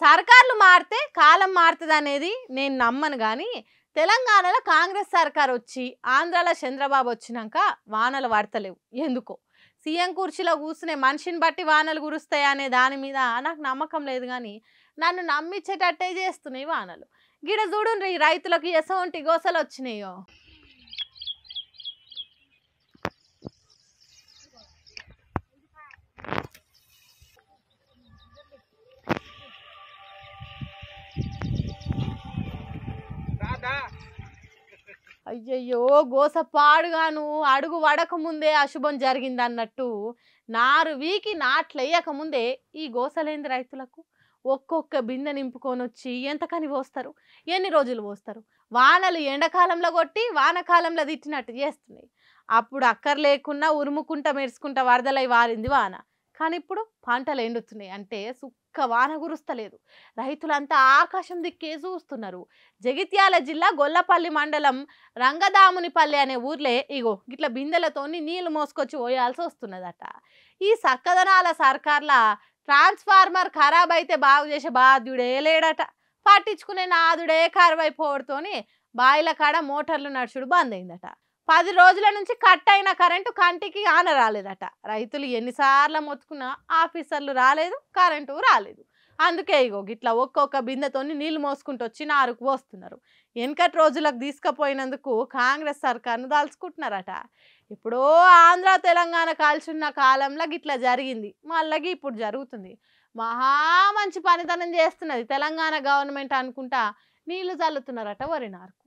సర్కార్లు మారితే కాలం మారుతుందనేది నేను నమ్మను గానీ, తెలంగాణలో కాంగ్రెస్ సర్కార్ వచ్చి, ఆంధ్రాలో చంద్రబాబు వచ్చినాక వానలు పడతలేవు. ఎందుకో? సీఎం కుర్చీలో కూర్చునే మనిషిని బట్టి వానలు కురుస్తాయనే దాని మీద నాకు నమ్మకం లేదు గానీ, నన్ను నమ్మించేటట్టే చేస్తున్నాయి వానలు. గిడ చూడుండ్రి రైతులకు ఎసొంటి గోసలొచ్చినాయో. అయ్యయ్యో! గోస పాడుగాను అడుగు వడక ముందే అశుభం జరిగిందన్నట్టు నారు వీకి నాట్లెయ్యక ముందే ఈ గోసలేంది రైతులకు? ఒక్కొక్క బిందె నింపుకొనొచ్చి ఎంతకని పోస్తారు? ఎన్ని రోజులు పోస్తారు? వానలు ఎండాకాలంలో కొట్టి, వానాకాలంలో తిట్టినట్టు చేస్తున్నాయి. అప్పుడు అక్కర్లేకున్నా ఉరుముకుంటా, మెరుసుకుంటా వరదలై వారింది వాన. కానీ ఇప్పుడు పంటలు ఎండుతున్నాయి. అంటే సుక్క వాన కురుస్తలేదు. రైతులంతా ఆకాశం దిక్కే చూస్తున్నారు. జగిత్యాల జిల్లా గొల్లపల్లి మండలం రంగదామునిపల్లి అనే ఊర్లే ఇగో గిట్ల బిందెలతోని నీళ్లు మోసుకొచ్చి పోయాల్సి వస్తున్నదట. ఈ సక్కదనాల సర్కార్ల ట్రాన్స్ఫార్మర్ ఖరాబ్ అయితే బాగు చేసే బాధ్యుడే లేడట. పట్టించుకునే నాదుడే కరువైపోవడంతోని బాయిల కాడ మోటార్లు నడుచుడు బంద్ అయిందట. 10 రోజుల నుంచి కట్ అయిన కరెంటు కంటికి ఆన రాలేదట. రైతులు ఎన్నిసార్లు మొత్తుకున్నా ఆఫీసర్లు రాలేదు, కరెంటు రాలేదు. అందుకే ఇగో గిట్లా ఒక్కొక్క బిందెతోని నీళ్లు మోసుకుంటూ వచ్చి నారుకు పోస్తున్నారు. వెనకటి రోజులకు తీసుకుపోయినందుకు కాంగ్రెస్ సర్కార్ను దాల్చుకుంటున్నారట. ఇప్పుడో ఆంధ్ర తెలంగాణ కాల్చున్న కాలంలో గిట్లా జరిగింది, మళ్ళీ ఇప్పుడు జరుగుతుంది. మహా మంచి పనితనం చేస్తున్నది తెలంగాణ గవర్నమెంట్ అనుకుంటా నీళ్లు చల్లుతున్నారట వరి నారుకు.